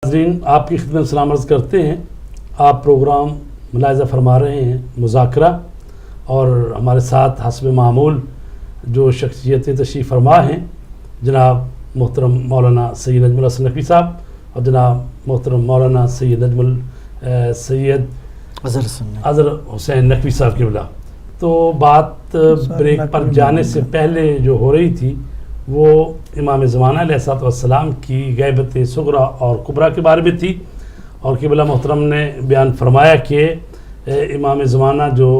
ناظرین آپ کی خدمت میں سلام عرض کرتے ہیں. آپ پروگرام ملاحظہ فرما رہے ہیں مذاکرہ، اور ہمارے ساتھ حسب معمول جو شخصیتیں تشریف فرما ہیں جناب محترم مولانا سید نجم الحسن نقوی صاحب اور جناب محترم مولانا سید اظہر حسین نقوی صاحب قبلہ. تو بات بریک پر جانے سے پہلے جو ہو رہی تھی وہ امام زمانہ علیہ الصلوۃ والسلام کی غیبت صغریٰ اور کبریٰ کے بارے میں تھی، اور قبلہ محترم نے بیان فرمایا کہ امام زمانہ جو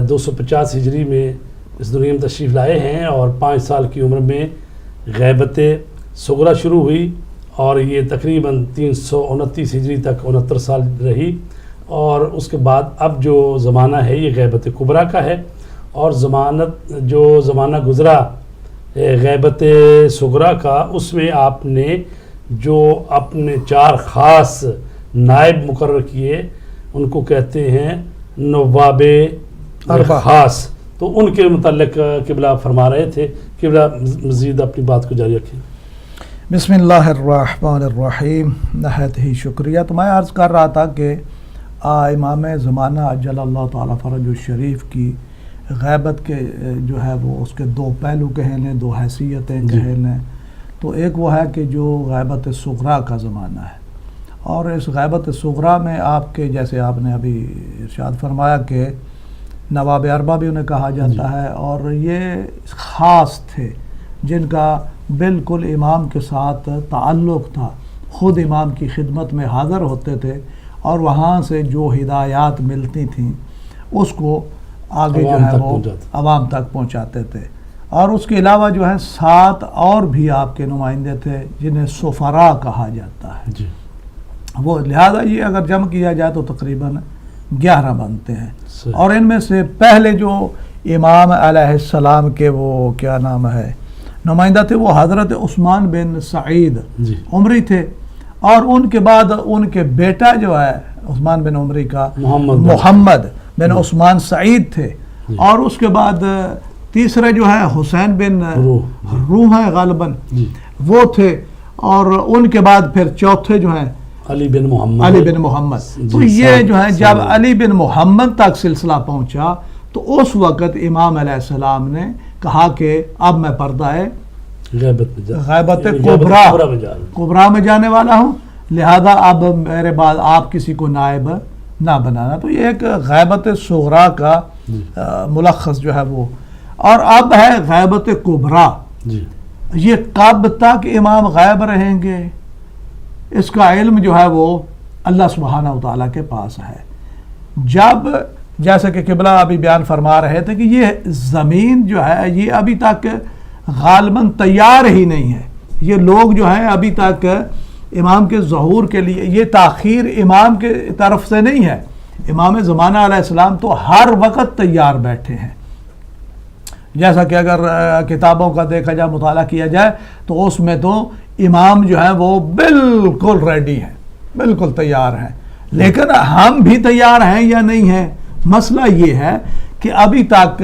250 ہجری میں اس دنیا میں تشریف لائے ہیں اور 5 سال کی عمر میں غیبت صغریٰ شروع ہوئی، اور یہ تقریباً 329 ہجری تک 69 سال رہی، اور اس کے بعد اب جو زمانہ ہے یہ غیبت کبریٰ کا ہے. اور جو زمانہ گزرا غیبت صغریٰ کا، اس میں آپ نے جو اپنے 4 خاص نائب مقرر کیے ان کو کہتے ہیں نواب خاص. تو ان کے متعلق قبلہ فرما رہے تھے. قبلہ مزید اپنی بات کو جاری رکھیں. بسم اللہ الرحمن الرحیم. نہایت ہی شکریہ. تو میں عرض کر رہا تھا کہ امام زمانہ اجل اللہ تعالیٰ فرج الشریف کی غیبت کے جو ہے وہ اس کے 2 پہلو کہہ لیں، 2 حیثیتیں کہہ لیں. تو ایک وہ ہے کہ جو غیبت صغریٰ کا زمانہ ہے، اور اس غیبت صغریٰ میں آپ کے جیسے آپ نے ابھی ارشاد فرمایا کہ نواب اربع بھی انہیں کہا جاتا ہے، اور یہ خاص تھے جن کا بالکل امام کے ساتھ تعلق تھا، خود امام کی خدمت میں حاضر ہوتے تھے اور وہاں سے جو ہدایات ملتی تھیں اس کو آگے جو ہے وہ عوام تک پہنچاتے تھے. اور اس کے علاوہ جو ہے 7 اور بھی آپ کے نمائندے تھے جنہیں سفراء کہا جاتا ہے. وہ لہذا یہ اگر جمع کیا جائے تو تقریباً 11 بنتے ہیں. اور ان میں سے پہلے جو امام علیہ السلام کے وہ کیا نام ہے نمائندہ تھے وہ حضرت عثمان بن سعید عمری تھے، اور ان کے بعد ان کے بیٹا جو ہے عثمان بن عمری کا محمد بن عثمان سعید تھے، اور اس کے بعد تیسرے جو ہے حسین بن روح ہیں غالباً وہ تھے، اور ان کے بعد پھر چوتھے جو ہیں علی بن محمد. تو یہ جو ہے جب علی بن محمد تک سلسلہ پہنچا تو اس وقت امام علیہ السلام نے کہا کہ اب میں پردہ غیبت کبریٰ میں جانے والا ہوں، لہذا اب میرے بعد آپ کسی کو نائب نہ بنانا. تو یہ ایک غیبت صغریٰ کا ملخص جو ہے وہ. اور اب ہے غیبت کبریٰ. یہ کب تک امام غائب رہیں گے اس کا علم جو ہے وہ اللہ سبحانہ و تعالیٰ کے پاس ہے. جب جیسا کہ قبلہ ابھی بیان فرما رہے تھے کہ یہ زمین جو ہے یہ ابھی تک غالباً تیار ہی نہیں ہے. یہ لوگ جو ہیں ابھی تک امام کے ظہور کے لیے، یہ تاخیر امام کے طرف سے نہیں ہے، امام زمانہ علیہ السلام تو ہر وقت تیار بیٹھے ہیں. جیسا کہ اگر کتابوں کا دیکھا جائے، مطالعہ کیا جائے تو اس میں تو امام جو ہے وہ بالکل ریڈی ہیں، بالکل تیار ہیں. لیکن ہم بھی تیار ہیں یا نہیں ہیں؟ مسئلہ یہ ہے کہ ابھی تک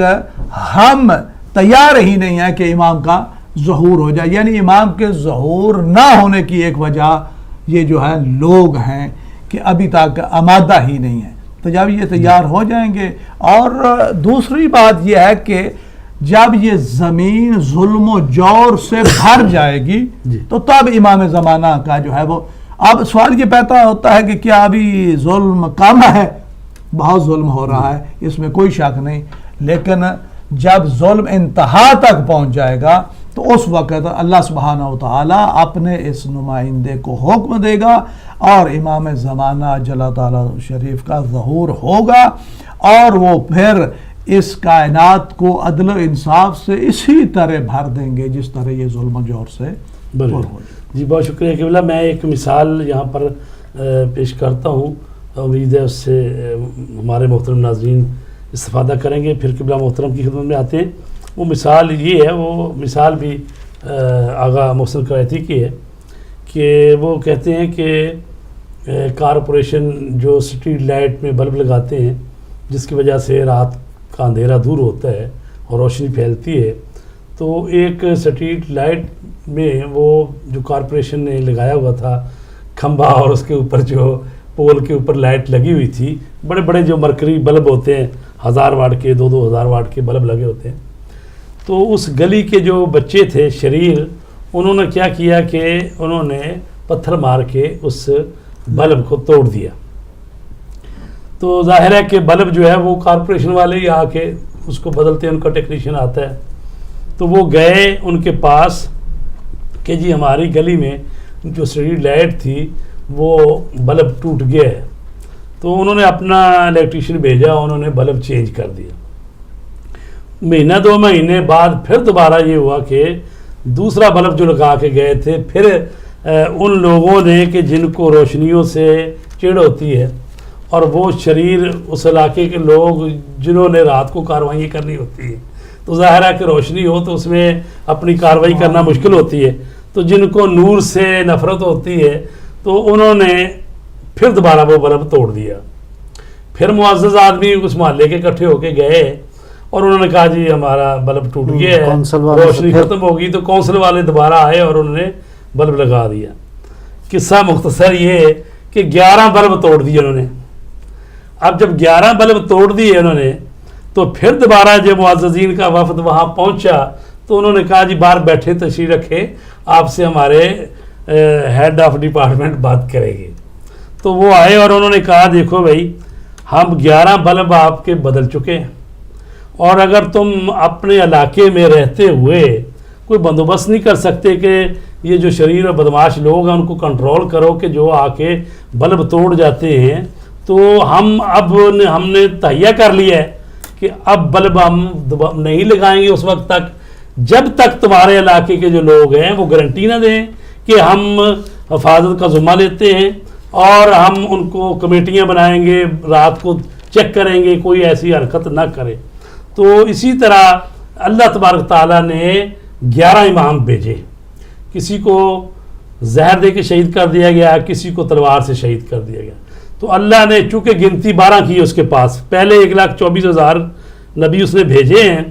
ہم تیار ہی نہیں ہیں کہ امام کا ظہور ہو جائے. یعنی امام کے ظہور نہ ہونے کی ایک وجہ یہ جو ہے لوگ ہیں کہ ابھی تک آمادہ ہی نہیں ہیں. تو جب یہ تیار ہو جائیں گے، اور دوسری بات یہ ہے کہ جب یہ زمین ظلم و جور سے بھر جائے گی تو تب امام زمانہ کا جو ہے وہ، اب سوال یہ پیدا ہوتا ہے کہ کیا ابھی ظلم کم ہے؟ بہت ظلم ہو رہا ہے، اس میں کوئی شک نہیں. لیکن جب ظلم انتہا تک پہنچ جائے گا تو اس وقت اللہ سبحانہ و تعالیٰ اپنے اس نمائندے کو حکم دے گا اور امام زمانہ جل تعالیٰ شریف کا ظہور ہوگا، اور وہ پھر اس کائنات کو عدل و انصاف سے اسی طرح بھر دیں گے جس طرح یہ ظلم و جور سے پر ہو جائے. جی بہت شکریہ قبلہ. میں ایک مثال یہاں پر پیش کرتا ہوں، امید ہے اس سے ہمارے محترم ناظرین استفادہ کریں گے. پھر قبلہ محترم کی خدمت میں آتے ہیں. وہ مثال یہ ہے، وہ مثال بھی آغا محسن قرائتی کی ہے کہ وہ کہتے ہیں کہ کارپوریشن جو سٹریٹ لائٹ میں بلب لگاتے ہیں جس کی وجہ سے رات کا اندھیرا دور ہوتا ہے اور روشنی پھیلتی ہے، تو ایک سٹریٹ لائٹ میں وہ جو کارپوریشن نے لگایا ہوا تھا کھمبا اور اس کے اوپر جو پول کے اوپر لائٹ لگی ہوئی تھی، بڑے بڑے جو مرکری بلب ہوتے ہیں 1000 واٹ کے 2000 واٹ کے بلب لگے ہوتے ہیں. تو اس گلی کے جو بچے تھے شریر، انہوں نے کیا کیا کہ انہوں نے پتھر مار کے اس بلب کو توڑ دیا. تو ظاہر ہے کہ بلب جو ہے وہ کارپوریشن والے ہی آ کے اس کو بدلتے ہیں، ان کا ٹیکنیشین آتا ہے. تو وہ گئے ان کے پاس کہ جی ہماری گلی میں جو اسٹریٹ لائٹ تھی وہ بلب ٹوٹ گیا ہے. تو انہوں نے اپنا الیکٹریشین بھیجا، انہوں نے بلب چینج کر دیا. مہینہ 2 مہینے بعد پھر دوبارہ یہ ہوا کہ دوسرا بلب جو لگا کے گئے تھے، پھر ان لوگوں نے کہ جن کو روشنیوں سے چڑ ہوتی ہے اور وہ شریر اس علاقے کے لوگ جنہوں نے رات کو کارروائیاں کرنی ہوتی ہیں، تو ظاہر ہے کہ روشنی ہو تو اس میں اپنی کارروائی کرنا مشکل ہوتی ہے. تو جن کو نور سے نفرت ہوتی ہے تو انہوں نے پھر دوبارہ وہ بلب توڑ دیا. پھر معزز آدمی اس محلے کے اکٹھے ہو کے گئے اور انہوں نے کہا جی ہمارا بلب ٹوٹ گیا ہے، روشنی ختم ہوگی. تو کونسل والے دوبارہ آئے اور انہوں نے بلب لگا دیا. قصہ مختصر یہ ہے کہ 11 بلب توڑ دیے انہوں نے. اب جب 11 بلب توڑ دیے انہوں نے تو پھر دوبارہ جب معززین کا وفد وہاں پہنچا تو انہوں نے کہا جی باہر بیٹھے تشریف رکھے، آپ سے ہمارے ہیڈ آف ڈپارٹمنٹ بات کریں گے. تو وہ آئے اور انہوں نے کہا دیکھو بھائی ہم 11 بلب آپ کے بدل چکے ہیں، اور اگر تم اپنے علاقے میں رہتے ہوئے کوئی بندوبست نہیں کر سکتے کہ یہ جو شریر اور بدماش لوگ ہیں ان کو کنٹرول کرو کہ جو آ کے بلب توڑ جاتے ہیں، تو ہم نے تہیہ کر لیا ہے کہ اب بلب ہم نہیں لگائیں گے اس وقت تک جب تک تمہارے علاقے کے جو لوگ ہیں وہ گارنٹی نہ دیں کہ ہم حفاظت کا ذمہ لیتے ہیں، اور ہم ان کو کمیٹیاں بنائیں گے، رات کو چیک کریں گے کوئی ایسی حرکت نہ کرے. تو اسی طرح اللہ تبارک تعالیٰ نے 11 امام بھیجے. کسی کو زہر دے کے شہید کر دیا گیا، کسی کو تلوار سے شہید کر دیا گیا. تو اللہ نے چونکہ گنتی 12 کی اس کے پاس، پہلے 1,24,000 نبی اس نے بھیجے ہیں،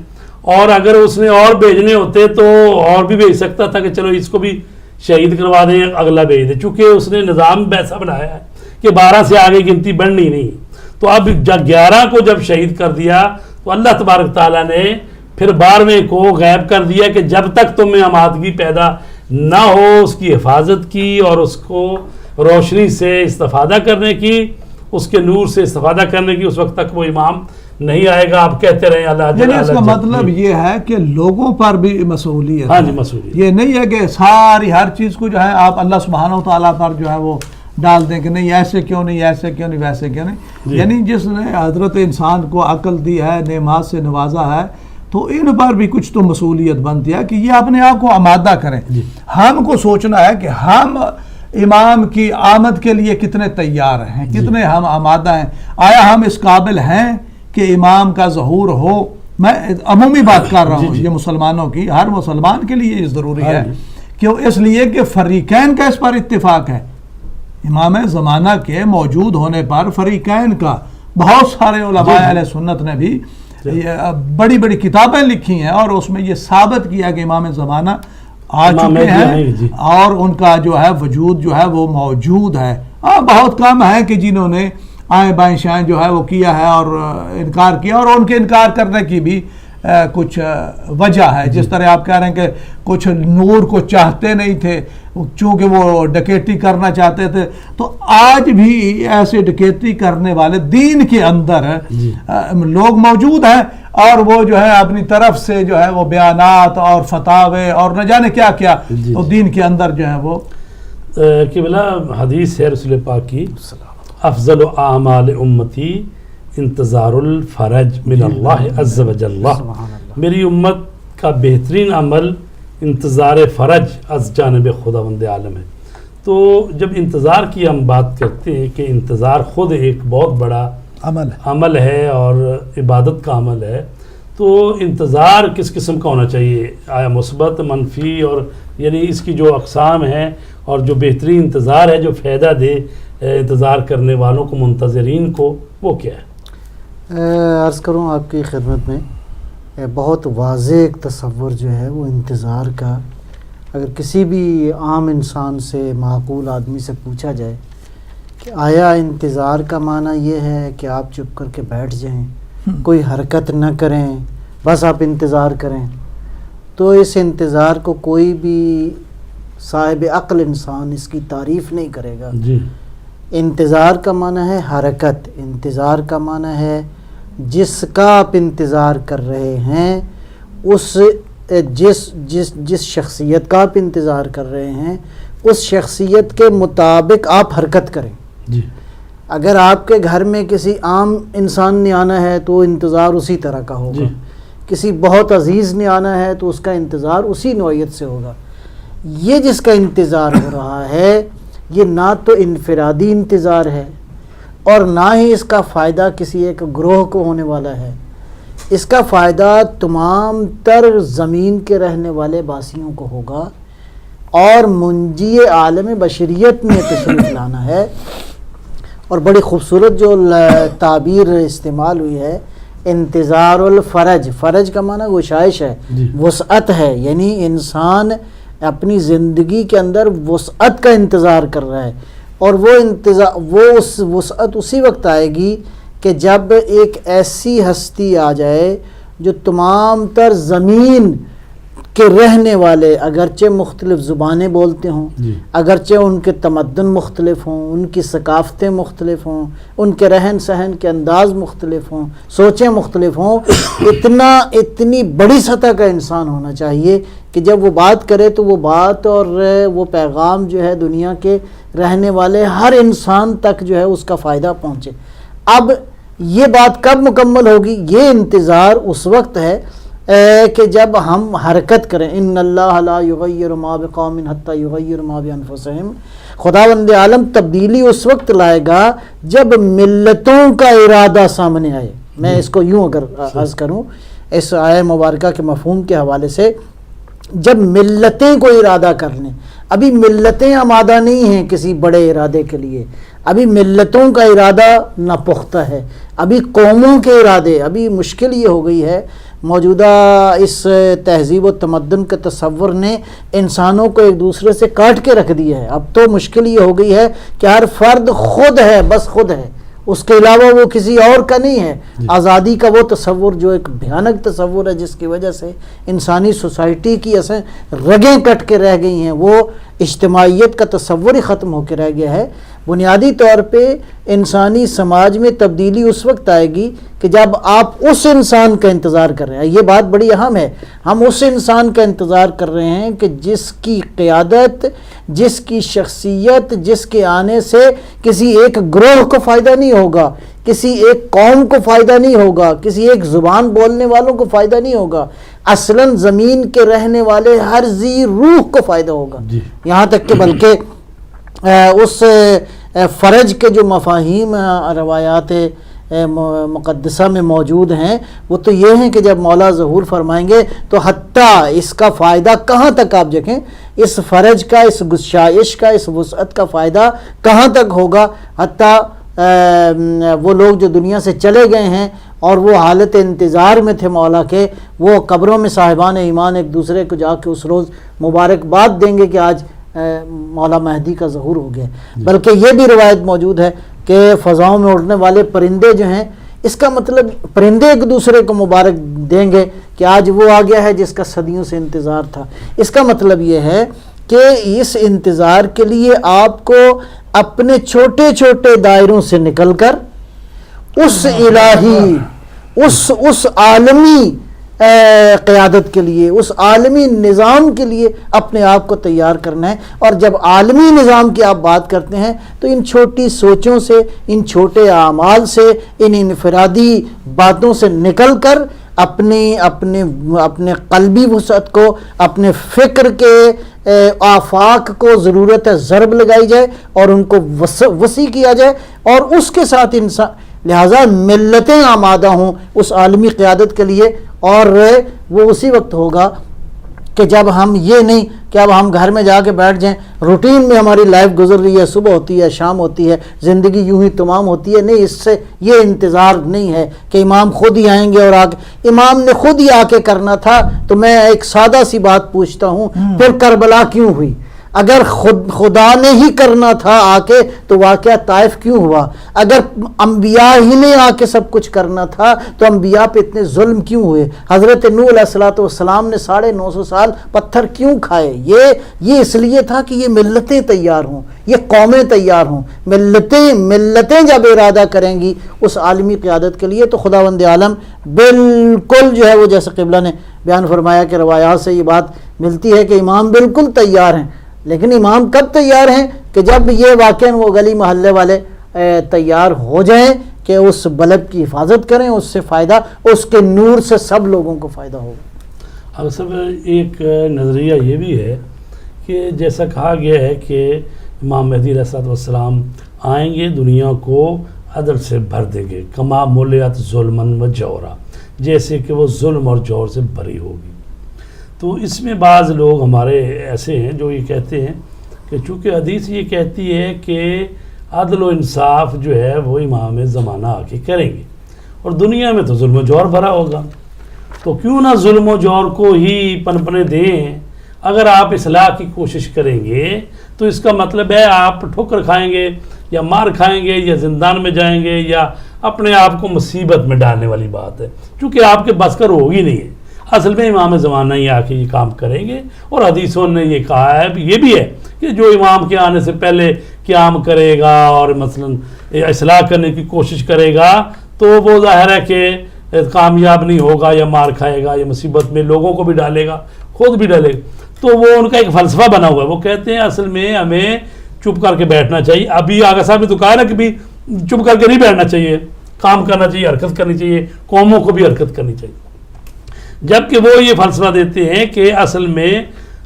اور اگر اس نے اور بھیجنے ہوتے تو اور بھی بھیج سکتا تھا کہ چلو اس کو بھی شہید کروا دیں، اگلا بھیج دیں. چونکہ اس نے نظام ویسا بنایا ہے کہ 12 سے آگے گنتی بڑھنی نہیں. تو اب جب 11 کو جب شہید کر دیا تو اللہ تبارک تعالیٰ نے پھر 12ویں کو غائب کر دیا کہ جب تک تمہیں آمادگی پیدا نہ ہو اس کی حفاظت کی اور اس کو روشنی سے استفادہ کرنے کی، اس کے نور سے استفادہ کرنے کی، اس وقت تک وہ امام نہیں آئے گا. آپ کہتے رہے اللہ یعنی اس کا مطلب یہ ہے کہ لوگوں پر بھی مسئولیت ہاں جی مسئولیت. یہ نہیں ہے کہ ساری ہر چیز کو جو ہے آپ اللہ سبحانہ و تعالیٰ پر جو ہے وہ ڈال دیں کہ نہیں ایسے کیوں نہیں، ایسے کیوں نہیں، ویسے کیوں نہیں. یعنی جس نے حضرت انسان کو عقل دی ہے، نعمات سے نوازا ہے، تو ان پر بھی کچھ تو مسئولیت بنتی ہے کہ یہ اپنے آپ کو آمادہ کریں. ہم کو سوچنا ہے کہ ہم امام کی آمد کے لیے کتنے تیار ہیں، کتنے ہم آمادہ ہیں. آیا ہم اس قابل ہیں کہ امام کا ظہور ہو؟ میں عمومی بات کر رہا ہوں، یہ مسلمانوں کی، ہر مسلمان کے لیے یہ ضروری ہے کہ اس لیے کہ فریقین کا اس پر اتفاق ہے. امام زمانہ کے موجود ہونے پر فریقین کا، بہت سارے علماء اہل سنت نے بھی بڑی بڑی کتابیں لکھی ہیں اور اس میں یہ ثابت کیا کہ امام زمانہ آ چکے ہیں اور ان کا جو ہے وجود جو ہے وہ موجود ہے. بہت کم ہے کہ جنہوں نے آئیں بائیں شائیں جو ہے وہ کیا ہے اور انکار کیا، اور ان کے انکار کرنے کی بھی کچھ وجہ ہے. جس طرح آپ کہہ رہے ہیں کہ کچھ نور کو چاہتے نہیں تھے چونکہ وہ ڈکیتی کرنا چاہتے تھے، تو آج بھی ایسے ڈکیتی کرنے والے دین کے اندر لوگ موجود ہیں، اور وہ جو ہے اپنی طرف سے جو ہے وہ بیانات اور فتاوے اور نہ جانے کیا کیا تو دین کے اندر جو ہے وہ قبلہ حدیث ہے رسول پاک کی، افضل اعمال امتی انتظار الفرج من اللہ عز و جل. میری امت کا بہترین عمل انتظار فرج از جانب خداوند عالم ہے. تو جب انتظار کی ہم بات کرتے ہیں کہ انتظار خود ایک بہت بڑا عمل ہے اور عبادت کا عمل ہے، تو انتظار کس قسم کا ہونا چاہیے؟ آیا مثبت، منفی، اور یعنی اس کی جو اقسام ہیں اور جو بہترین انتظار ہے جو فائدہ دے انتظار کرنے والوں کو، منتظرین کو، وہ کیا ہے؟ عرض کروں آپ کی خدمت میں، بہت واضح ایک تصور جو ہے وہ انتظار کا اگر کسی بھی عام انسان سے، معقول آدمی سے پوچھا جائے کہ آیا انتظار کا معنی یہ ہے کہ آپ چپ کر کے بیٹھ جائیں، کوئی حرکت نہ کریں، بس آپ انتظار کریں، تو اس انتظار کو کوئی بھی صاحب عقل انسان اس کی تعریف نہیں کرے گا۔ جی انتظار کا معنی ہے حرکت، انتظار کا معنی ہے جس کا آپ انتظار کر رہے ہیں، اس جس شخصیت کا آپ انتظار کر رہے ہیں اس شخصیت کے مطابق آپ حرکت کریں۔ جی اگر آپ کے گھر میں کسی عام انسان نے آنا ہے تو انتظار اسی طرح کا ہوگا، جی کسی بہت عزیز نے آنا ہے تو اس کا انتظار اسی نوعیت سے ہوگا۔ یہ جس کا انتظار ہو رہا ہے یہ نہ تو انفرادی انتظار ہے اور نہ ہی اس کا فائدہ کسی ایک گروہ کو ہونے والا ہے، اس کا فائدہ تمام تر زمین کے رہنے والے باسیوں کو ہوگا، اور منجی عالم بشریت میں تشریف لانا ہے۔ اور بڑی خوبصورت جو تعبیر استعمال ہوئی ہے، انتظار الفرج، فرج کا معنی گشائش ہے، جی وسعت ہے، یعنی انسان اپنی زندگی کے اندر وسعت کا انتظار کر رہا ہے، اور وہ اس وسعت اسی وقت آئے گی کہ جب ایک ایسی ہستی آ جائے جو تمام تر زمین کے رہنے والے، اگرچہ مختلف زبانیں بولتے ہوں، جی اگرچہ ان کے تمدن مختلف ہوں، ان کی ثقافتیں مختلف ہوں، ان کے رہن سہن کے انداز مختلف ہوں، سوچیں مختلف ہوں، اتنی بڑی سطح کا انسان ہونا چاہیے کہ جب وہ بات کرے تو وہ بات اور وہ پیغام جو ہے دنیا کے رہنے والے ہر انسان تک جو ہے اس کا فائدہ پہنچے۔ اب یہ بات کب مکمل ہوگی؟ یہ انتظار اس وقت ہے کہ جب ہم حرکت کریں۔ ان اللہ لا یغیر ما بقوم حتی یغیر ما بانفسہم، خداوند عالم تبدیلی اس وقت لائے گا جب ملتوں کا ارادہ سامنے آئے۔ میں اس کو یوں اگر عرض کروں اس آیہ مبارکہ کے مفہوم کے حوالے سے، جب ملتیں کو ارادہ کر لیں، ابھی ملتیں آمادہ نہیں ہیں کسی بڑے ارادے کے لیے، ابھی ملتوں کا ارادہ ناپختہ ہے، ابھی قوموں کے ارادے، ابھی مشکل یہ ہو گئی ہے، موجودہ اس تہذیب و تمدن کے تصور نے انسانوں کو ایک دوسرے سے کاٹ کے رکھ دیا ہے۔ اب تو مشکل یہ ہو گئی ہے کہ ہر فرد خود ہے، بس خود ہے، اس کے علاوہ وہ کسی اور کا نہیں ہے۔ آزادی کا وہ تصور جو ایک بھیانک تصور ہے جس کی وجہ سے انسانی سوسائٹی کی رگیں کٹ کے رہ گئی ہیں، وہ اجتماعیت کا تصور ہی ختم ہو کے رہ گیا ہے۔ بنیادی طور پہ انسانی سماج میں تبدیلی اس وقت آئے گی کہ جب آپ اس انسان کا انتظار کر رہے ہیں۔ یہ بات بڑی اہم ہے، ہم اس انسان کا انتظار کر رہے ہیں کہ جس کی قیادت، جس کی شخصیت، جس کے آنے سے کسی ایک گروہ کو فائدہ نہیں ہوگا، کسی ایک قوم کو فائدہ نہیں ہوگا، کسی ایک زبان بولنے والوں کو فائدہ نہیں ہوگا، اصلاً زمین کے رہنے والے ہر ذی روح کو فائدہ ہوگا۔ یہاں تک کہ بلکہ اس فرج کے جو مفاہیم روایات مقدسہ میں موجود ہیں وہ تو یہ ہیں کہ جب مولا ظہور فرمائیں گے تو حتیٰ اس کا فائدہ کہاں تک، آپ دیکھیں اس فرج کا، اس گشائش کا، اس وسعت کا فائدہ کہاں تک ہوگا، حتیٰ وہ لوگ جو دنیا سے چلے گئے ہیں اور وہ حالت انتظار میں تھے مولا کے، وہ قبروں میں صاحبان ایمان ایک دوسرے کو جا کے اس روز مبارکباد دیں گے کہ آج مولا مہدی کا ظہور ہو گیا۔ بلکہ یہ بھی روایت موجود ہے کہ فضاؤں میں اڑنے والے پرندے جو ہیں، اس کا مطلب پرندے ایک دوسرے کو مبارک دیں گے کہ آج وہ آ گیا ہے جس کا صدیوں سے انتظار تھا۔ اس کا مطلب یہ ہے کہ اس انتظار کے لیے آپ کو اپنے چھوٹے چھوٹے دائروں سے نکل کر اس الہی، اس عالمی قیادت کے لیے، اس عالمی نظام کے لیے اپنے آپ کو تیار کرنا ہے۔ اور جب عالمی نظام کی آپ بات کرتے ہیں تو ان چھوٹی سوچوں سے، ان چھوٹے اعمال سے، ان انفرادی باتوں سے نکل کر اپنے قلبی وسعت کو، اپنے فکر کے آفاق کو ضرورت ہے ضرب لگائی جائے اور ان کو وسیع کیا جائے، اور اس کے ساتھ انسان لہٰذا ملتیں آمادہ ہوں اس عالمی قیادت کے لیے۔ اور وہ اسی وقت ہوگا کہ جب ہم یہ نہیں کہ اب ہم گھر میں جا کے بیٹھ جائیں, روٹین میں ہماری لائف گزر رہی ہے, صبح ہوتی ہے, شام ہوتی ہے, زندگی یوں ہی تمام ہوتی ہے. نہیں, اس سے یہ انتظار نہیں ہے کہ امام خود ہی آئیں گے اور آ کے, امام نے خود ہی آ کے کرنا تھا. تو میں ایک سادہ سی بات پوچھتا ہوں, پھر کربلا کیوں ہوئی؟ اگر خدا نے ہی کرنا تھا آ کے تو واقعہ طائف کیوں ہوا؟ اگر انبیاء ہی نے آ کے سب کچھ کرنا تھا تو انبیاء پہ اتنے ظلم کیوں ہوئے؟ حضرت نوح علیہ السلام نے 950 سال پتھر کیوں کھائے؟ یہ اس لیے تھا کہ یہ ملتیں تیار ہوں, یہ قومیں تیار ہوں. ملتیں جب ارادہ کریں گی اس عالمی قیادت کے لیے, تو خداوند عالم بالکل جو ہے وہ جیسے قبلہ نے بیان فرمایا کہ روایات سے یہ بات ملتی ہے کہ امام بالکل تیار ہیں. لیکن امام کب تیار ہیں؟ کہ جب یہ واقعاً وہ گلی محلے والے تیار ہو جائیں کہ اس بلد کی حفاظت کریں, اس سے فائدہ, اس کے نور سے سب لوگوں کو فائدہ ہوگا. اب سب ایک نظریہ یہ بھی ہے کہ جیسا کہا گیا ہے کہ امام مہدی علیہ السلام آئیں گے, دنیا کو عدل سے بھر دیں گے, کما مولیات ظلمن و جورا, جیسے کہ وہ ظلم اور جور سے بھری ہوگی. تو اس میں بعض لوگ ہمارے ایسے ہیں جو یہ کہتے ہیں کہ چونکہ حدیث یہ کہتی ہے کہ عدل و انصاف جو ہے وہ امام زمانہ آ کے کریں گے, اور دنیا میں تو ظلم و جور بھرا ہوگا, تو کیوں نہ ظلم و جور کو ہی پنپنے دیں. اگر آپ اصلاح کی کوشش کریں گے تو اس کا مطلب ہے آپ ٹھوکر کھائیں گے یا مار کھائیں گے یا زندان میں جائیں گے یا اپنے آپ کو مصیبت میں ڈالنے والی بات ہے, چونکہ آپ کے بس کا ہوگی نہیں ہے. اصل میں امام زمانہ ہی آ کے یہ کام کریں گے, اور حدیثوں نے یہ کہا ہے, یہ بھی ہے کہ جو امام کے آنے سے پہلے قیام کرے گا اور مثلاً اصلاح کرنے کی کوشش کرے گا تو وہ ظاہر ہے کہ کامیاب نہیں ہوگا, یا مار کھائے گا, یا مصیبت میں لوگوں کو بھی ڈالے گا, خود بھی ڈالے گا. تو وہ ان کا ایک فلسفہ بنا ہوا ہے. وہ کہتے ہیں اصل میں ہمیں چپ کر کے بیٹھنا چاہیے. ابھی آغا صاحب نے تو کہا نا کہ بھی چپ کر کے نہیں بیٹھنا چاہیے, کام کرنا چاہیے, حرکت کرنی چاہیے, قوموں کو بھی حرکت کرنی چاہیے. جبکہ وہ یہ فلسفہ دیتے ہیں کہ اصل میں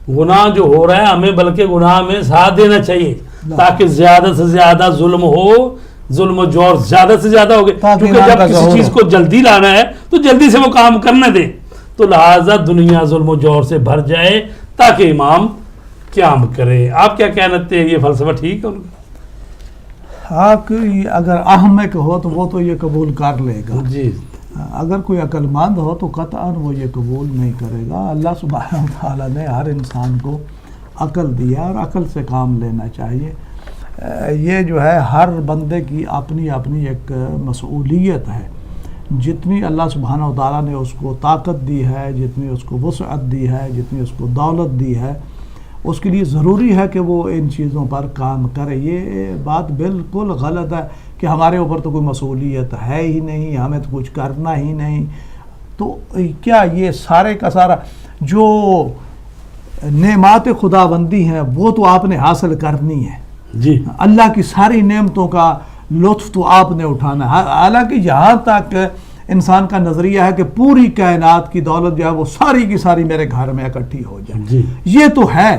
گناہ جو ہو رہا ہے ہمیں بلکہ گناہ میں ساتھ دینا چاہیے, تاکہ زیادہ سے زیادہ ظلم ہو, ظلم و جور زیادہ سے زیادہ ہوگے, کیونکہ جب کسی چیز کو جلدی لانا ہے تو جلدی سے وہ کام کرنے دیں. تو لہٰذا دنیا ظلم و جور سے بھر جائے تاکہ امام قیام کرے. آپ کیا کہتے ہیں, یہ فلسفہ ٹھیک ہے ان کا؟ اگر اہم ہو تو وہ تو یہ قبول کر لے گا. جی, اگر کوئی عقل مند ہو تو قطعاً وہ یہ قبول نہیں کرے گا. اللہ سبحانہ وتعالیٰ نے ہر انسان کو عقل دیا اور عقل سے کام لینا چاہیے. یہ جو ہے ہر بندے کی اپنی اپنی ایک مسئولیت ہے. جتنی اللہ سبحانہ وتعالیٰ نے اس کو طاقت دی ہے, جتنی اس کو وسعت دی ہے, جتنی اس کو دولت دی ہے, اس کے لیے ضروری ہے کہ وہ ان چیزوں پر کام کرے. یہ بات بالکل غلط ہے کہ ہمارے اوپر تو کوئی مسئولیت ہے ہی نہیں, ہمیں تو کچھ کرنا ہی نہیں. تو کیا یہ سارے کا سارا جو نعمات خداوندی ہیں وہ تو آپ نے حاصل کرنی ہے. جی, اللہ کی ساری نعمتوں کا لطف تو آپ نے اٹھانا ہے. حالانکہ یہاں تک انسان کا نظریہ ہے کہ پوری کائنات کی دولت جو ہے وہ ساری کی ساری میرے گھر میں اکٹھی ہو جائے. جی, یہ تو ہے,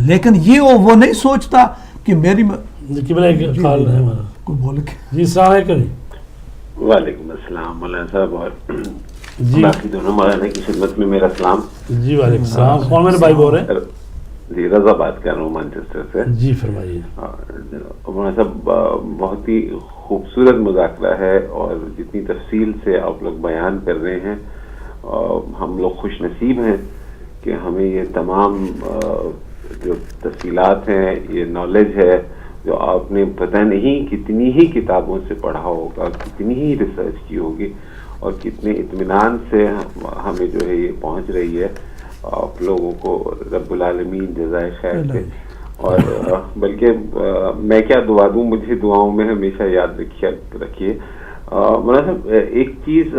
لیکن یہ وہ نہیں سوچتا کہ میری کوئی بول کے. جی, السلام علیکم. وعلیکم السلام مولانا صاحب, اور جی باقی دونوں مولانا کی خدمت میں میرا سلام. جی, وعلیکم السلام. کون میرے بھائی بول رہے ہیں؟ جی, رضا بات کر رہا ہوں مانچسٹر سے. جی فرمائیے. مولانا صاحب, بہت ہی خوبصورت مذاکرہ ہے, اور جتنی تفصیل سے آپ لوگ بیان کر رہے ہیں, ہم لوگ خوش نصیب ہیں کہ ہمیں یہ تمام جو تفصیلات ہیں, یہ نالج ہے جو آپ نے پتہ نہیں کتنی ہی کتابوں سے پڑھا ہوگا, کتنی ہی ریسرچ کی ہوگی, اور کتنے اطمینان سے ہمیں جو ہے یہ پہنچ رہی ہے. آپ لوگوں کو رب العالمین جزائے خیر دے. اور بلکہ میں کیا دعا دوں, مجھے دعاؤں میں ہمیشہ یاد رکھیے. مولانا صاحب, ایک چیز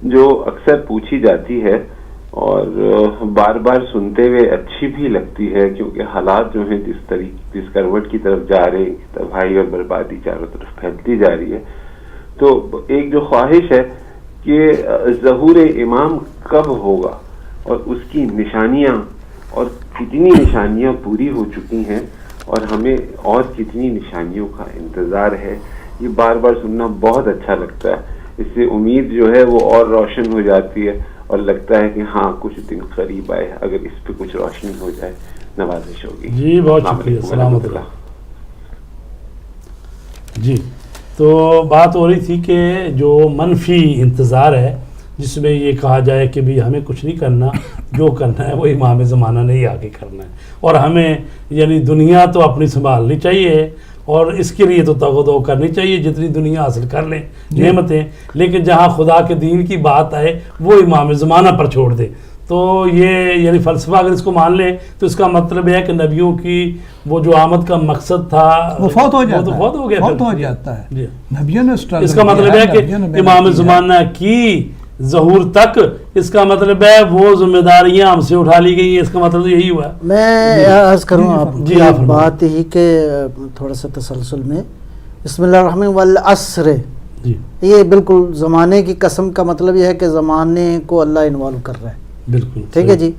جو اکثر پوچھی جاتی ہے اور بار بار سنتے ہوئے اچھی بھی لگتی ہے, کیونکہ حالات جو ہیں جس کروٹ کی طرف جا رہے ہیں, تباہی اور بربادی چاروں طرف پھیلتی جا رہی ہے, تو ایک جو خواہش ہے کہ ظہور امام کب ہوگا, اور اس کی نشانیاں, اور کتنی نشانیاں پوری ہو چکی ہیں, اور ہمیں اور کتنی نشانیوں کا انتظار ہے. یہ بار بار سننا بہت اچھا لگتا ہے. اس سے امید جو ہے وہ اور روشن ہو جاتی ہے, اور لگتا ہے کہ ہاں کچھ دن قریب آئے، اگر اس پہ کچھ روشنی ہو جائے نوازش ہوگی. جی بہت شکریہ، سلامت اللہ. جی تو بات ہو رہی تھی کہ جو منفی انتظار ہے جس میں یہ کہا جائے کہ بھی ہمیں کچھ نہیں کرنا، جو کرنا ہے وہ امام زمانہ نے ہی آگے کرنا ہے، اور ہمیں یعنی دنیا تو اپنی سنبھالنی چاہیے اور اس کے لیے تو تغدو کرنی چاہیے جتنی دنیا حاصل کر لیں نعمتیں، لیکن جہاں خدا کے دین کی بات آئے وہ امام زمانہ پر چھوڑ دے. تو یہ یعنی فلسفہ اگر اس کو مان لیں تو اس کا مطلب ہے کہ نبیوں کی وہ جو آمد کا مقصد تھا وہ فوت ہو جاتا ہے، فوت ہو گیا، فوت ہو جاتا ہے. جی نبیوں نے struggle اس کا مطلب کیا ہے کہ نبیوں نے محنت امام کی ہے. زمانہ کی ظہور تک اس کا مطلب ہے وہ ذمہ داریاں ہم سے اٹھا لی گئی ہیں، اس کا مطلب تو یہی ہوا ہے. میں عرض کروں آپ جی، کی آپ فرمائیں. بات ہی کہ تھوڑا سا تسلسل میں بسم اللہ الرحمن والعصر، جی یہ بالکل زمانے کی قسم کا مطلب یہ ہے کہ زمانے کو اللہ انوالو کر رہا ہے. بالکل ٹھیک ہے جی.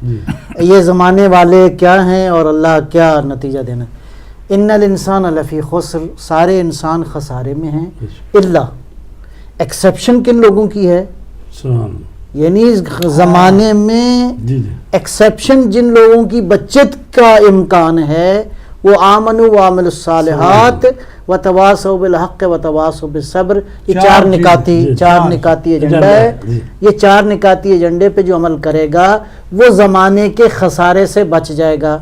یہ زمانے والے کیا ہیں اور اللہ کیا نتیجہ دینا ہے. ان الانسان لفی خسر، سارے انسان خسارے میں ہیں، الا ایکسیپشن کن لوگوں کی ہے، سبحان. یعنی زمانے میں جی جی ایکسیپشن جن لوگوں کی بچت کا امکان ہے وہ آمنوا وعملوا الصالحات وتواصوا بالحق وتواصوا بالصبر. یہ چار نکاتی ایجنڈا ہے. یہ چار نکاتی ایجنڈے پہ جو عمل کرے گا وہ زمانے کے خسارے سے بچ جائے گا.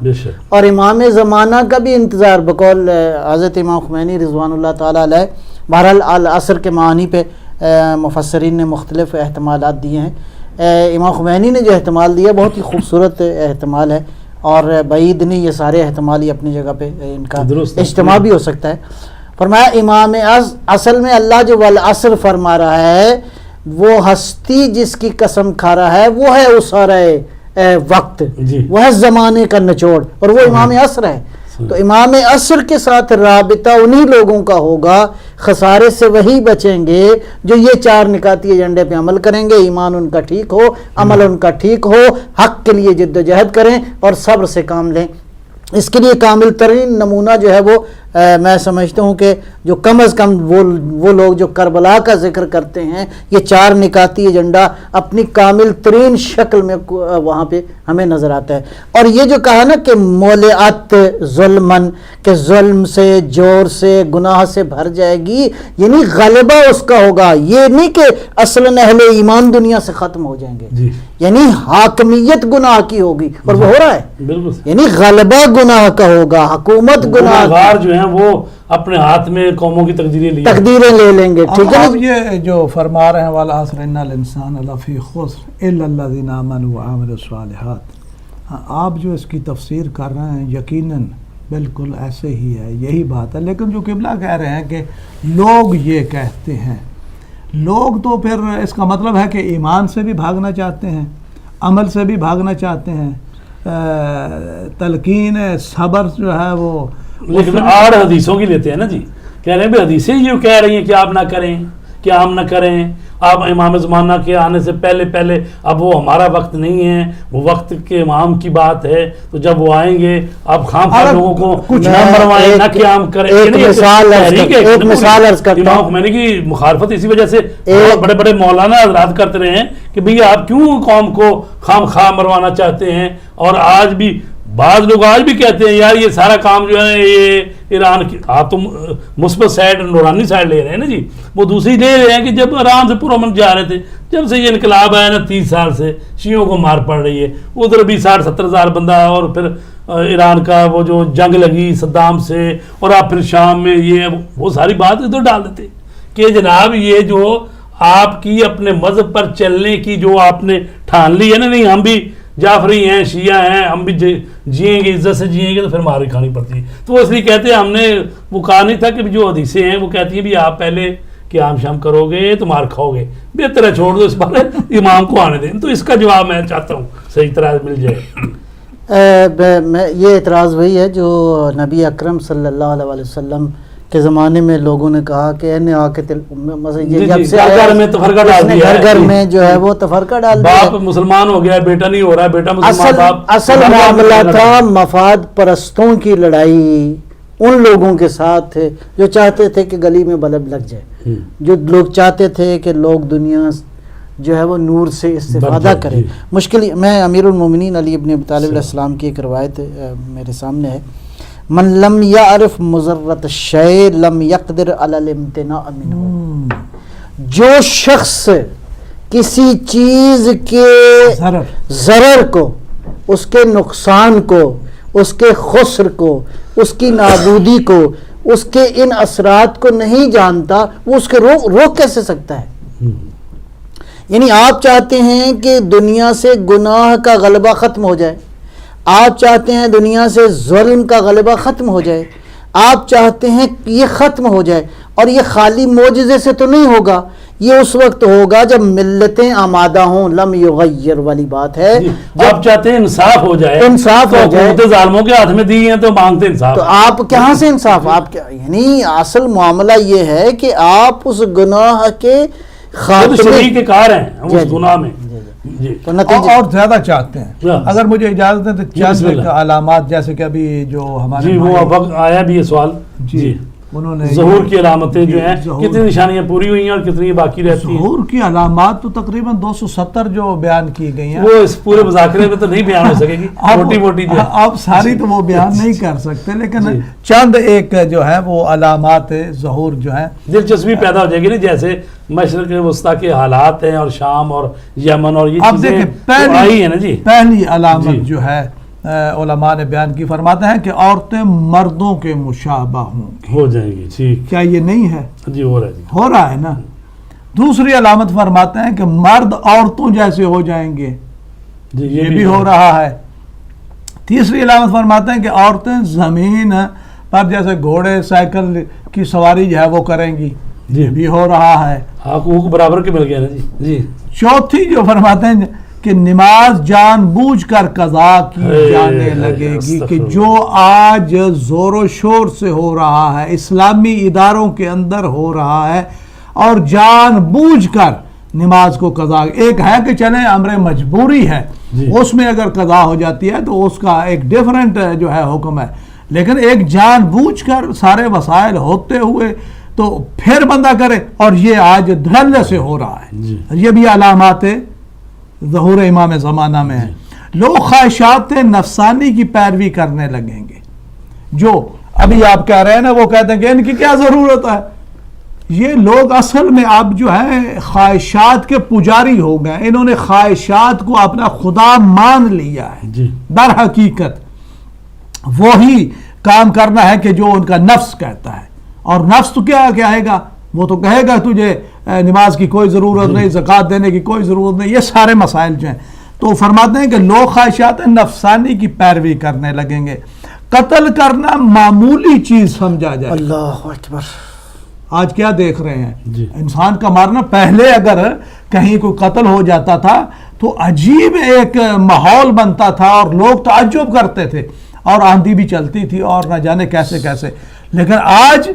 اور امام زمانہ کا بھی انتظار بقول حضرت امام خمینی رضوان اللہ تعالی علیہ. بہرحال العصر کے معانی پہ مفسرین نے مختلف احتمالات دیے ہیں. امام خمینی نے جو احتمال دیا بہت ہی خوبصورت احتمال ہے، اور بعید نہیں، یہ سارے احتمال ہی اپنی جگہ پہ ان کا اجتماع بھی ہو سکتا ہے. فرمایا امام اصل میں اللہ جو والعصر فرما رہا ہے وہ ہستی جس کی قسم کھا رہا ہے وہ ہے اسارہ وقت، وہ ہے زمانے کا نچوڑ، اور وہ امام عصر ہے. تو امام عصر کے ساتھ رابطہ انہی لوگوں کا ہوگا، خسارے سے وہی بچیں گے جو یہ چار نکاتی ایجنڈے پہ عمل کریں گے. ایمان ان کا ٹھیک ہو، عمل ان کا ٹھیک ہو، حق کے لیے جد و جہد کریں اور صبر سے کام لیں. اس کے لیے کامل ترین نمونہ جو ہے وہ میں سمجھتا ہوں کہ جو کم از کم وہ لوگ جو کربلا کا ذکر کرتے ہیں، یہ چار نکاتی ایجنڈا اپنی کامل ترین شکل میں وہاں پہ ہمیں نظر آتا ہے. اور یہ جو کہا نا کہ مولعت ظلمن، کہ ظلم سے، جور سے، گناہ سے بھر جائے گی، یعنی غلبہ اس کا ہوگا. یہ نہیں کہ اصلاً اہل ایمان دنیا سے ختم ہو جائیں گے، یعنی حاکمیت گناہ کی ہوگی، اور وہ ہو رہا ہے. یعنی غلبہ گناہ کا ہوگا، حکومت گناہ جو ہیں وہ اپنے ہاتھ میں قوموں کی تقدیریں لے لیں گے. ٹھیک ہے. اب یہ جو فرما رہے ہیں والعصر ان الانسان لفی خسر الا الذین آمنوا وعملوا الصالحات، آپ جو اس کی تفسیر کر رہے ہیں یقیناً بالکل ایسے ہی ہے، یہی بات ہے. لیکن جو قبلہ کہہ رہے ہیں کہ لوگ یہ کہتے ہیں، لوگ تو پھر اس کا مطلب ہے کہ ایمان سے بھی بھاگنا چاہتے ہیں، عمل سے بھی بھاگنا چاہتے ہیں، تلقین صبر جو ہے وہ، لیکن آڑ حدیثوں کی لیتے ہیں نا جی. کہہ رہے ہیں بھی حدیثیں یہ کہہ رہی ہیں کہ آپ نہ کریں، کہ ہم نہ کریں. آپ امام زمانہ کے آنے سے پہلے اب وہ ہمارا وقت نہیں ہے، وہ وقت کے امام کی بات ہے. تو جب وہ آئیں گے اب خام خواہ لوگوں کو کچھ نہ مروائیں، نہ قیام کریں. ایک مثال عرض کرتا ہوں. امام خمینی کی مخالفت اسی وجہ سے بڑے بڑے مولانا حضرات کرتے رہے ہیں کہ بھئی آپ کیوں قوم کو خام خواہ مروانا چاہتے ہیں. اور آج بھی بعض لوگ آج بھی کہتے ہیں یار یہ سارا کام جو ہے یہ ایران کی، آپ تو مثبت سائڈ نورانی سائڈ لے رہے ہیں نا جی، وہ دوسری لے رہے ہیں کہ جب آرام سے پرامن جا رہے تھے، جب سے یہ انقلاب آیا نا 30 سال سے شیعوں کو مار پڑ رہی ہے. ادھر بھی 60-70 ہزار بندہ، اور پھر ایران کا وہ جو جنگ لگی صدام سے، اور آپ پھر شام میں یہ وہ ساری بات ادھر ڈال دیتے کہ جناب یہ جو آپ کی اپنے مذہب پر چلنے کی جو آپ نے ٹھان لی ہے نا، نہیں ہم بھی جعفری ہیں، شیعہ ہیں، ہم بھی جئیں گے، عزت سے جئیں گے، تو پھر مار کھانی پڑتی ہے. تو وہ اس لیے کہتے ہیں، ہم نے وہ کہا نہیں تھا کہ جو حدیثیں ہیں وہ کہتی ہیں بھی آپ پہلے قیام شام کرو گے تو مار کھاؤ گے، بہتر ہے چھوڑ دو اس بار امام کو آنے دیں. تو اس کا جواب میں چاہتا ہوں صحیح طرح مل جائے. یہ اعتراض وہی ہے جو نبی اکرم صلی اللہ علیہ وسلم کے زمانے میں لوگوں نے کہا کہ جب سے گھر میں جو ہے وہ تفرقہ ڈال دیا، باپ مسلمان ہو گیا، بیٹا نہیں ہو رہا، بیٹا مسلمان، باپ. اصل معاملہ تھا مفاد پرستوں کی لڑائی ان لوگوں کے ساتھ جو چاہتے تھے کہ گلی میں بلب لگ جائے، جو لوگ چاہتے تھے کہ لوگ دنیا جو ہے وہ نور سے استفادہ کرے. مشکل میں امیر المومنین علی ابن ابی طالب علیہ السلام کی ایک روایت میرے سامنے ہے، من لم یعرف مضرۃ الشیء لم یقدر علی الامتناع منہ. جو شخص کسی چیز کے ضرر کو، اس کے نقصان کو، اس کے خسر کو، اس کی نابودی کو، اس کے ان اثرات کو نہیں جانتا، وہ اس کے روک کیسے سکتا ہے؟ یعنی آپ چاہتے ہیں کہ دنیا سے گناہ کا غلبہ ختم ہو جائے، آپ چاہتے ہیں دنیا سے ظلم کا غلبہ ختم ہو جائے، آپ چاہتے ہیں کہ یہ ختم ہو جائے، اور یہ خالی معجزے سے تو نہیں ہوگا، یہ اس وقت ہوگا جب ملتیں آمادہ ہوں. لم یغیر والی بات ہے. آپ چاہتے ہیں انصاف ہو جائے، انصاف ہو جائے، حکومت ظالموں کے ہاتھ میں دی ہیں تو مانگتے انصاف. تو آپ کہاں سے انصاف؟ آپ یعنی اصل معاملہ یہ ہے کہ آپ اس گناہ کے شریک کار ہیں اس گناہ میں، اور زیادہ چاہتے ہیں. اگر مجھے اجازت ہے تو چند علامات، جیسے کہ ابھی جو ہمارے وہ وقت آیا بھی یہ سوال، جی انہوں نے ظہور کی علامتیں جو ہیں کتنی نشانیاں پوری ہوئی ہیں اور کتنی باقی رہتی ہیں؟ ظہور کی علامات تو تقریباً 270 جو بیان کی گئی ہیں، وہ اس پورے مذاکرے میں تو نہیں بیان ہو سکے گی، موٹی موٹی جو آپ ساری تو وہ بیان نہیں کر سکتے، لیکن چند ایک جو ہے وہ علامات ظہور جو ہیں دلچسپی پیدا ہو جائے گی نا، جیسے مشرق وسطیٰ کے حالات ہیں اور شام اور یمن اور یہ چیزیں آئی ہیں نا جی. پہلی علامت جو ہے علماء نے بیان کی، فرماتے ہیں کہ عورتیں مردوں کے مشابہ ہو جائیں گی. ٹھیک، کیا یہ نہیں ہے؟ جی ہو رہا ہے، ہو رہا ہے نا. دوسری علامت فرماتے ہیں کہ مرد عورتوں جیسے ہو جائیں گے، جی یہ بھی ہو رہا ہے. تیسری علامت فرماتے ہیں کہ عورتیں زمین پر جیسے گھوڑے سائیکل کی سواری جو ہے وہ کریں گی، یہ بھی ہو رہا ہے. حقوق برابر کے مل گئے نا جی. جی چوتھی جو فرماتے ہیں کہ نماز جان بوجھ کر قضا کی جانے لگے گی، کہ جو آج زور و شور سے ہو رہا ہے، اسلامی اداروں کے اندر ہو رہا ہے، اور جان بوجھ کر نماز کو قضا. ایک ہے کہ چلیں امر مجبوری ہے، اس میں اگر قضا ہو جاتی ہے تو اس کا ایک ڈیفرنٹ جو ہے حکم ہے، لیکن ایک جان بوجھ کر سارے وسائل ہوتے ہوئے تو پھر بندہ کرے، اور یہ آج دھڑلے سے ہو رہا ہے. یہ بھی علامات ظہور امام زمانہ میں ہے. لوگ خواہشات نفسانی کی پیروی کرنے لگیں گے. جو ابھی آپ کہہ رہے ہیں نا، وہ کہتے ہیں کہ ان کی کیا ضرورت ہے. یہ لوگ اصل میں اب جو ہے خواہشات کے پجاری ہو گئے، انہوں نے خواہشات کو اپنا خدا مان لیا ہے. در حقیقت وہی کام کرنا ہے کہ جو ان کا نفس کہتا ہے، اور نفس تو کیا کہے گا؟ وہ تو کہے گا تجھے نماز کی کوئی ضرورت نہیں، زکوٰۃ دینے کی کوئی ضرورت نہیں. یہ سارے مسائل جو ہیں، تو فرماتے ہیں کہ لوگ خواہشات نفسانی کی پیروی کرنے لگیں گے. قتل کرنا معمولی چیز سمجھا جائے. اللہ اکبر. آج کیا دیکھ رہے ہیں؟ انسان کا مارنا. پہلے اگر کہیں کوئی قتل ہو جاتا تھا تو عجیب ایک ماحول بنتا تھا اور لوگ تعجب کرتے تھے، اور آندھی بھی چلتی تھی اور نہ جانے کیسے کیسے. لیکن آج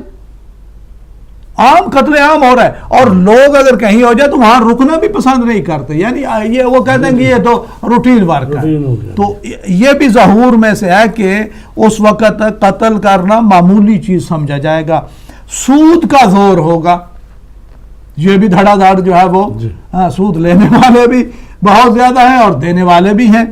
عام قتل عام ہو رہا ہے، اور لوگ اگر کہیں ہو جائے تو وہاں رکنا بھی پسند نہیں کرتے. یعنی یہ وہ کہتے ہیں کہ یہ تو روٹین ورک ہے. تو یہ بھی ظہور میں سے ہے کہ اس وقت قتل کرنا معمولی چیز سمجھا جائے گا. سود کا زور ہوگا، یہ بھی دھڑا دھڑ جو ہے وہ سود لینے والے بھی بہت زیادہ ہیں اور دینے والے بھی ہیں.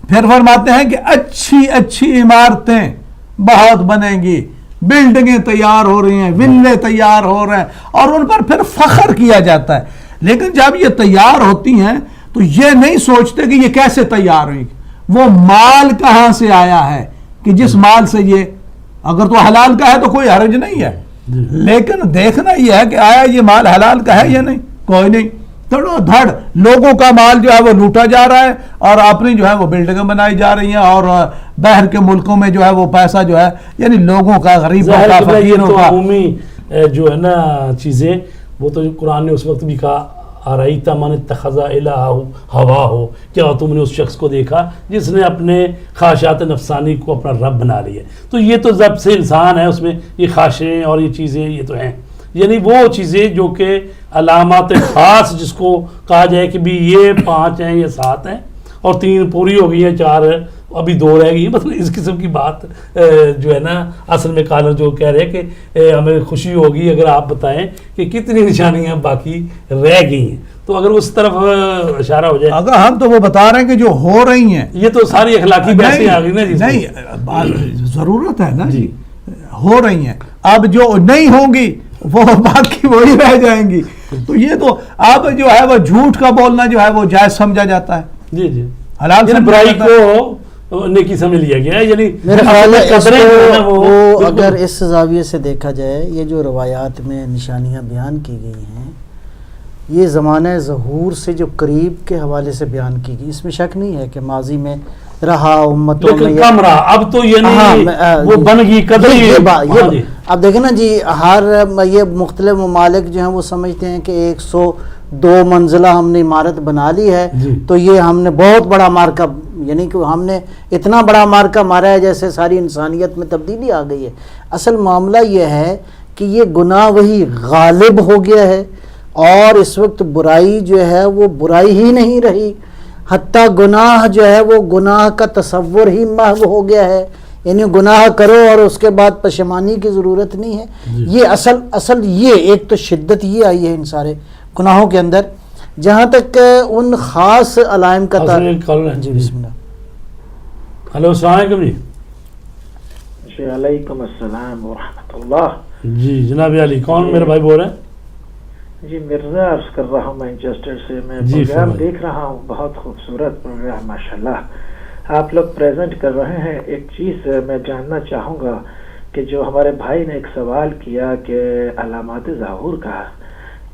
پھر فرماتے ہیں کہ اچھی اچھی عمارتیں بہت بنیں گی، بلڈنگیں تیار ہو رہی ہیں، ویلے تیار ہو رہے ہیں، اور ان پر پھر فخر کیا جاتا ہے. لیکن جب یہ تیار ہوتی ہیں تو یہ نہیں سوچتے کہ یہ کیسے تیار ہوئی، وہ مال کہاں سے آیا ہے، کہ جس مال سے یہ، اگر تو حلال کا ہے تو کوئی حرج نہیں ہے، لیکن دیکھنا یہ ہے کہ آیا یہ مال حلال کا ہے یا نہیں. کوئی نہیں، دھڑو دھڑ لوگوں کا مال جو ہے وہ لوٹا جا رہا ہے، اور اپنی جو ہے وہ بلڈنگیں بنائی جا رہی ہیں، اور باہر کے ملکوں میں جو ہے وہ پیسہ جو ہے، یعنی لوگوں کا، غریبوں کا، فقیروں کا. عمومی جو ہے نا چیزیں، وہ تو قرآن نے اس وقت بھی کہا، ارأیت من اتخذ الہہ ہواہ، کیا تم نے اس شخص کو دیکھا جس نے اپنے خواہشات نفسانی کو اپنا رب بنا لیا. تو یہ تو ضبط سے انسان ہے، اس میں یہ خواہشیں اور یہ چیزیں یہ تو ہیں، یعنی وہ چیزیں جو کہ علامات خاص جس کو کہا جائے کہ بھی یہ 5 ہیں، یہ 7 ہیں، اور 3 پوری ہو گئی ہیں، 4 ابھی 2 رہ گئی ہیں. مطلب اس قسم کی بات جو ہے نا، اصل میں کالر جو کہہ رہے ہیں کہ ہمیں خوشی ہوگی اگر آپ بتائیں کہ کتنی نشانیاں باقی رہ گئی ہیں. تو اگر اس طرف اشارہ ہو جائے. اگر ہم تو وہ بتا رہے ہیں کہ جو ہو رہی ہیں یہ تو ساری اخلاقی بحثیں آ گئی نا جی. نہیں ضرورت ہے نا جی, ہو رہی ہیں. اب جو نہیں ہوں گی وہ باقی وہی رہ جائیں گی. تو یہ تو اب جو ہے وہ جھوٹ کا بولنا جو ہے وہ جائز سمجھا جاتا ہے. جی جی, حلال یعنی برائی کو نیکی سمجھ لیا گیا ہے. یعنی میرا خیال ہے اس کو وہ اگر اس زاویے سے دیکھا جائے, یہ جو روایات میں نشانیاں بیان کی گئی ہیں یہ زمانہ ظہور سے جو قریب کے حوالے سے بیان کی گئی, اس میں شک نہیں ہے کہ ماضی میں رہا امتوں میں, لیکن کم رہا. اب تو یعنی وہ بن گئی قدر. اب دیکھیں نا جی, ہر یہ مختلف ممالک جو ہیں وہ سمجھتے ہیں کہ 102 منزلہ ہم نے عمارت بنا لی ہے تو یہ ہم نے بہت بڑا مارکا, یعنی کہ ہم نے اتنا بڑا مارکا مارا ہے جیسے ساری انسانیت میں تبدیلی آ گئی ہے. اصل معاملہ یہ ہے کہ یہ گناہ وہی غالب ہو گیا ہے اور اس وقت برائی جو ہے وہ برائی ہی نہیں رہی, حتیٰ گناہ جو ہے وہ گناہ کا تصور ہی محو ہو گیا ہے. یعنی گناہ کرو اور اس کے بعد پشیمانی کی ضرورت نہیں ہے. یہ اصل یہ ایک تو شدت یہ آئی ہے ان سارے گناہوں کے اندر. جہاں تک ان خاص علائم کا جی بسم اللہ. ہلو السلام علیکم. جی علیکم السلام ورحمۃ اللہ. جی جناب علی, کون میرے بھائی بول رہے ہیں؟ جی مرزا عرض کر رہا ہوں مانچسٹر سے. میں پروگرام دیکھ رہا ہوں, بہت خوبصورت پروگرام ماشاءاللہ آپ لوگ پریزنٹ کر رہے ہیں. ایک چیز میں جاننا چاہوں گا کہ جو ہمارے بھائی نے ایک سوال کیا کہ علامات ظہور کا,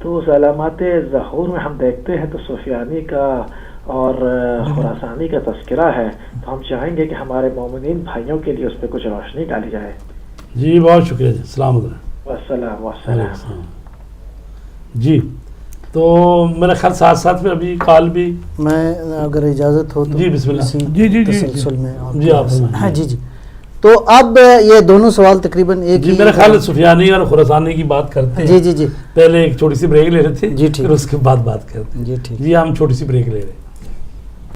تو اس علامات ظہور میں ہم دیکھتے ہیں تو سفیانی کا اور خراسانی کا تذکرہ ہے, تو ہم چاہیں گے کہ ہمارے مومنین بھائیوں کے لیے اس پہ کچھ روشنی ڈالی جائے. جی بہت شکریہ جی, السلام علیکم. والسلام والسلام. جی تو میرا خیال ساتھ ساتھ میں ابھی کال بھی, میں اگر اجازت ہو تو جی بسم اللہ. جی تسلسل میں جی آپ ہاں جی. تو اب یہ دونوں سوال تقریباً ایک جی, میرا خیال سفیانی اور خراسانی کی بات کرتے ہیں. جی پہلے ایک چھوٹی سی بریک لے رہے تھے, جی ٹھیک, پھر اس کے بعد بات کرتے ہیں. جی ٹھیک, جی ہم چھوٹی سی بریک لے رہے ہیں.